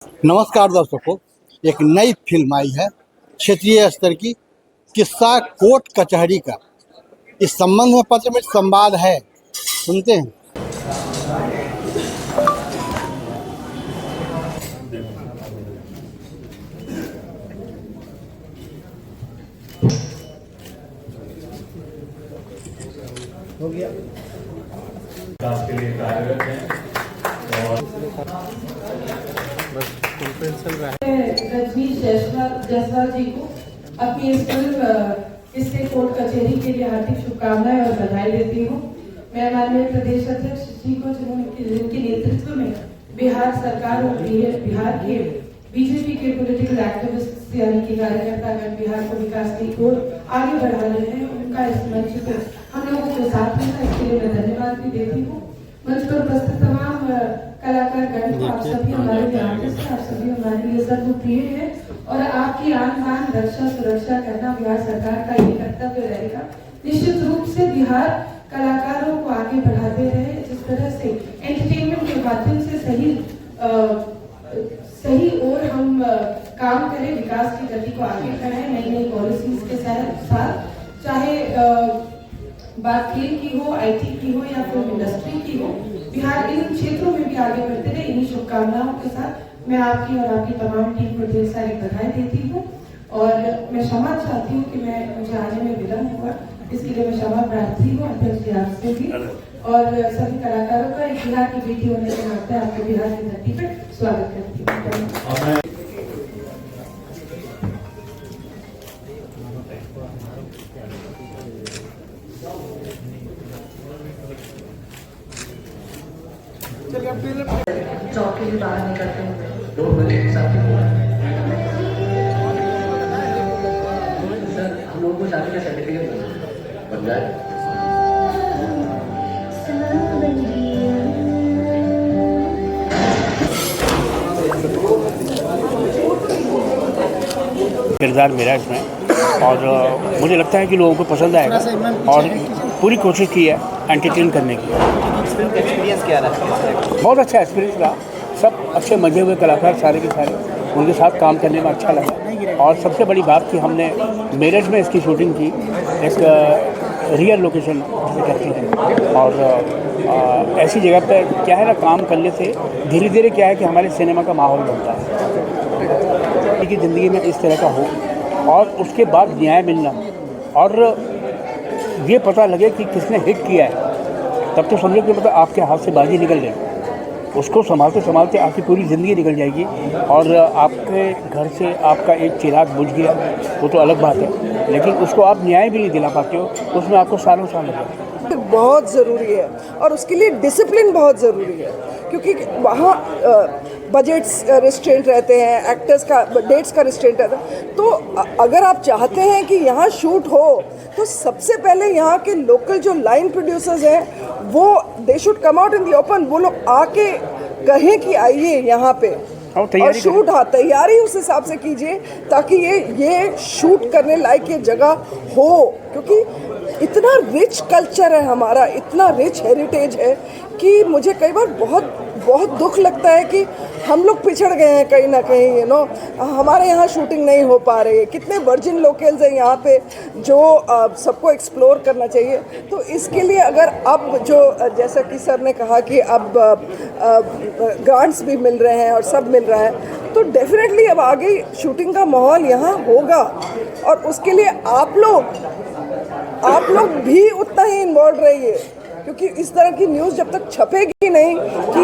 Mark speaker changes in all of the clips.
Speaker 1: नमस्कार दर्शकों, एक नई फिल्म आई है क्षेत्रीय स्तर की, किस्सा कोर्ट कचहरी का। इस संबंध में पत्र में संवाद है, सुनते हैं। हो गया
Speaker 2: के लिए कार्यरत हैं और
Speaker 3: रजनीश जायसवाल जी को अपनी इस फिल्म किस्से कोर्ट कचहरी के लिए हार्दिक शुभकामनाएं और बधाई देती हूँ। मैं माननीय प्रदेश अध्यक्ष जी को जिनके नेतृत्व में बिहार सरकार और बिहार के बीजेपी के पॉलिटिकल एक्टिविस्ट यानी कि कार्यकर्तागण बिहार को विकास की ओर आगे बढ़ा रहे हैं, उनका इस मंच पर हम लोगों को साथ मिला, इसके लिए मैं धन्यवाद भी देती हूँ। मंच पर उपस्थित तमाम कलाकार गण, आप सभी हमारे आर्टिस्ट हैं, आप सभी हमारे लिए सर्वप्रिय हैं और आपकी आन बान रक्षा सुरक्षा करना बिहार सरकार का ये कर्तव्य रहेगा। निश्चित रूप से बिहार कलाकारों को आगे बढ़ाते रहे, जिस तरह से एंटरटेनमेंट के माध्यम से सही और हम काम करें, विकास की गति को आगे बढ़ाएं, नई नई पॉलिसीज के साथ, चाहे बात खेल की हो, आईटी की हो या फिल्म इंडस्ट्री की हो, बिहार इन क्षेत्रों में भी आगे बढ़ते रहे। इन्हीं शुभकामनाओं के साथ मैं आपकी और आपकी तमाम टीम को ढेर सारी बधाई देती हूँ और मैं क्षमा चाहती हूँ कि मुझे आने में विलम्ब हुआ, इसके लिए मैं क्षमा प्रार्थी हूँ अध्यक्ष जी आपसे भी और सभी कलाकारों का। एक बिहार की बेटी होने के नाते आपको बिहार की धरती पर स्वागत करती हूँ।
Speaker 4: जॉब के लिए बाहर निकलते हैं सर, हम लोगों को शादी का सर्टिफिकेट बन जाए।
Speaker 5: किरदार मेरा इसमें और मुझे लगता है कि लोगों को पसंद आएगा और पूरी कोशिश की है एंटरटेन करने की।
Speaker 4: एक्सपीरियंस क्या रहा?
Speaker 5: बहुत अच्छा एक्सपीरियंस रहा, सब अच्छे मजे हुए कलाकार सारे के सारे, उनके साथ काम करने में अच्छा लगा। और सबसे बड़ी बात कि हमने मेरठ में इसकी शूटिंग की, एक रियल लोकेशन जिसे कहते हैं, और ऐसी जगह पर क्या है ना, काम करने से धीरे धीरे क्या है कि हमारे सिनेमा का माहौल बनता है कि ज़िंदगी में इस तरह का हो और उसके बाद न्याय मिलना और ये पता लगे कि किसने हिट किया है, तब तो समझो कि मतलब आपके हाथ से बाजी निकल गई, उसको संभालते संभालते आपकी पूरी ज़िंदगी निकल जाएगी और आपके घर से आपका एक चिराग बुझ गया, वो तो अलग बात है, लेकिन उसको आप न्याय भी नहीं दिला पाते हो, उसमें आपको सालों साल लग जाते हैं।
Speaker 6: बहुत ज़रूरी है और उसके लिए डिसिप्लिन बहुत ज़रूरी है, क्योंकि वहाँ बजट्स रिस्ट्रेंट रहते हैं, एक्टर्स का डेट्स का रिस्ट्रेंट रहता है। तो अगर आप चाहते हैं कि यहाँ शूट हो तो सबसे पहले यहाँ के लोकल जो लाइन प्रोड्यूसर्स हैं वो they should come out in the open, वो लोग आके कहें कि आइए यहाँ पे और शूट, हाँ तैयारी उस हिसाब से कीजिए ताकि ये शूट करने लायक ये जगह हो, क्योंकि इतना रिच कल्चर है हमारा, इतना रिच हेरिटेज है कि मुझे कई बार बहुत बहुत दुख लगता है कि हम लोग पिछड़ गए हैं कहीं ना कहीं, हमारे यहाँ शूटिंग नहीं हो पा रही है। कितने वर्जिन लोकल्स हैं यहाँ पे जो सबको एक्सप्लोर करना चाहिए। तो इसके लिए अगर अब जो जैसा कि सर ने कहा कि अब ग्रांट्स भी मिल रहे हैं और सब मिल रहा है, तो डेफिनेटली अब आगे शूटिंग का माहौल यहाँ होगा और उसके लिए आप लोग भी उतना ही इन्वॉल्व रहिए, क्योंकि इस तरह की न्यूज़ जब तक छपेगी नहीं कि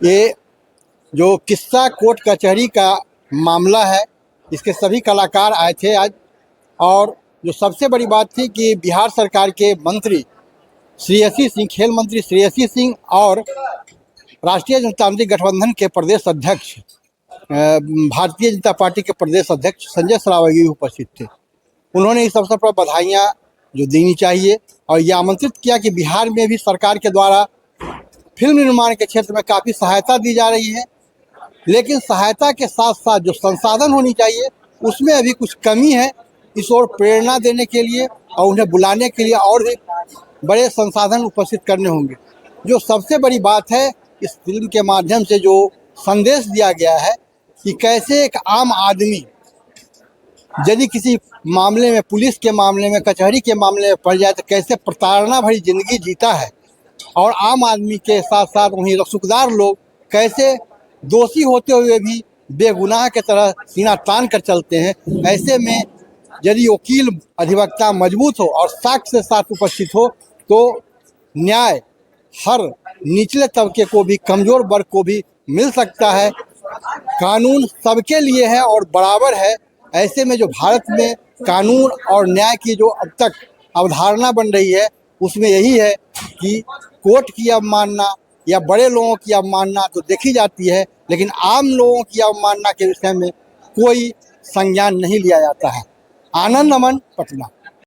Speaker 1: ये जो किस्सा कोर्ट कचहरी का मामला है, इसके सभी कलाकार आए थे आज, और जो सबसे बड़ी बात थी कि बिहार सरकार के मंत्री श्रेयसी सिंह, खेल मंत्री श्रेयसी सिंह और राष्ट्रीय जनतांत्रिक गठबंधन के प्रदेश अध्यक्ष, भारतीय जनता पार्टी के प्रदेश अध्यक्ष संजय सरावगी उपस्थित थे। उन्होंने इस अवसर पर बधाइयाँ जो देनी चाहिए और ये आमंत्रित किया कि बिहार में भी सरकार के द्वारा फिल्म निर्माण के क्षेत्र में काफ़ी सहायता दी जा रही है, लेकिन सहायता के साथ साथ जो संसाधन होनी चाहिए उसमें अभी कुछ कमी है। इस ओर प्रेरणा देने के लिए और उन्हें बुलाने के लिए और भी बड़े संसाधन उपस्थित करने होंगे। जो सबसे बड़ी बात है, इस फिल्म के माध्यम से जो संदेश दिया गया है कि कैसे एक आम आदमी यदि किसी मामले में, पुलिस के मामले में, कचहरी के मामले में पड़ जाए तो कैसे प्रताड़ना भरी जिंदगी जीता है, और आम आदमी के साथ साथ वहीं रसूखदार लोग कैसे दोषी होते हुए भी बेगुनाह के तरह सीना तान कर चलते हैं। ऐसे में यदि वकील अधिवक्ता मजबूत हो और साक्ष्य के साथ उपस्थित हो तो न्याय हर निचले तबके को भी, कमज़ोर वर्ग को भी मिल सकता है। कानून सबके लिए है और बराबर है। ऐसे में जो भारत में कानून और न्याय की जो अब तक अवधारणा बन रही है उसमें यही है कि कोर्ट की अवमानना या बड़े लोगों की अवमानना तो देखी जाती है, लेकिन आम लोगों की अवमानना के विषय में कोई संज्ञान नहीं लिया जाता है। आनंद अमन, पटना।